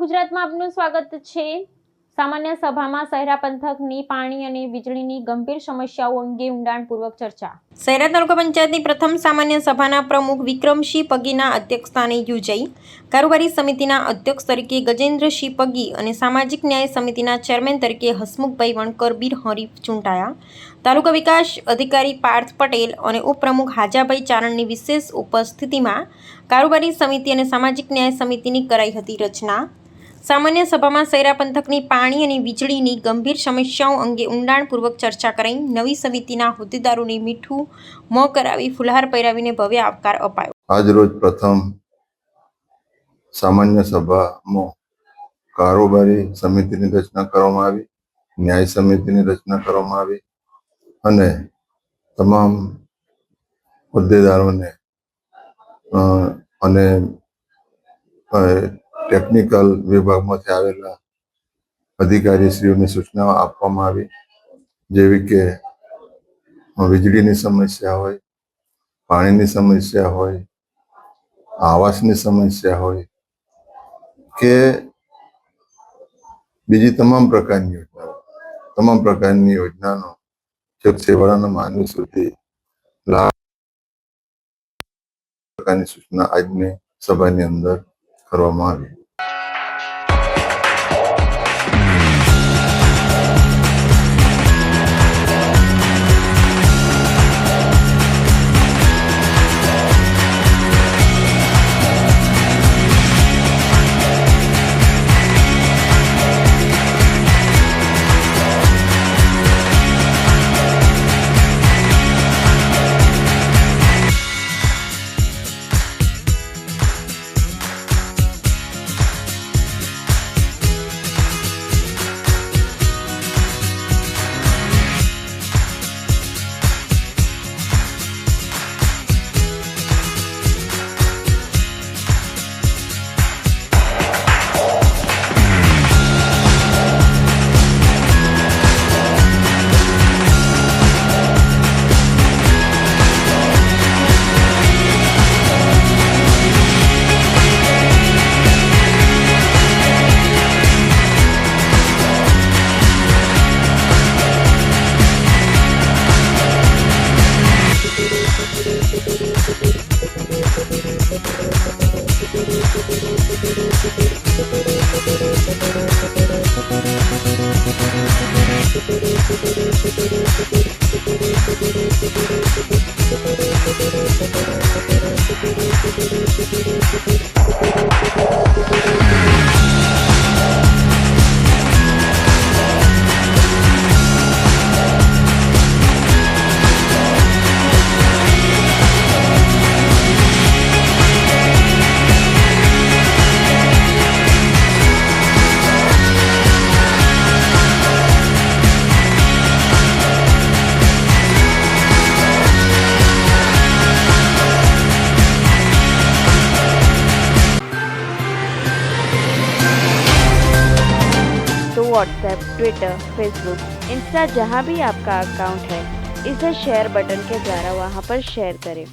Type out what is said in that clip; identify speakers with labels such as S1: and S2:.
S1: ગુજરાતમાં આપનું સ્વાગત છે। સામાન્ય સભામાં શહેરા પંથકની પાણી અને વીજળીની ગંભીર સમસ્યાઓ અંગે ઊંડાણપૂર્વક ચર્ચા। શહેરા તાલુકા પંચાયતની પ્રથમ સામાન્ય સભાના પ્રમુખ વિક્રમસિંહ પગીના અધ્યક્ષસ્થાને યોજાઈ। કારોબારી સમિતિના અધ્યક્ષ તરીકે ગજેન્દ્રસિંહ પગી અને સામાજિક ન્યાય સમિતિના ચેરમેન તરીકે હસમુખભાઈ વણકર બીર હરીફ ચૂંટાયા। તાલુકા વિકાસ અધિકારી પાર્થ પટેલ અને ઉપપ્રમુખ હાજાભાઈ ચારણની વિશેષ ઉપસ્થિતિમાં કારોબારી સમિતિ અને સામાજિક ન્યાય સમિતિની કરાઈ હતી રચના। સામાન્ય સભામાં શહેરા પંથકની પાણી અને વીજળીની ગંભીર સમસ્યાઓ અંગે ઊંડાણપૂર્વક ચર્ચા કરાઈ। નવી સમિતિના હોદ્દેદારોને મીઠું મોં કરાવી ફુલહાર પહેરાવીને ભવ્ય આવકાર અપાયો।
S2: આજ રોજ પ્રથમ સામાન્ય સભામાં કારોબારી સમિતિની રચના કરવામાં આવી, ન્યાય સમિતિની રચના કરવામાં આવી અને તમામ હોદ્દેદારોને અને ટેકનિકલ વિભાગમાંથી આવેલા અધિકારીશ્રીઓની સૂચનાઓ આપવામાં આવી, જેવી કે વીજળીની સમસ્યા હોય, પાણીની સમસ્યા હોય, આવાસની સમસ્યા હોય કે બીજી તમામ પ્રકારની યોજનાનો છેક છેવાડાના માનવી સુધી લાભ પ્રકારની સૂચના આજની સભાની અંદર કરવામાં આવી।
S3: व्हाट्सएप, ट्विटर, फेसबुक, इंस्टा जहाँ भी आपका अकाउंट है, इसे शेयर बटन के द्वारा वहाँ पर शेयर करें।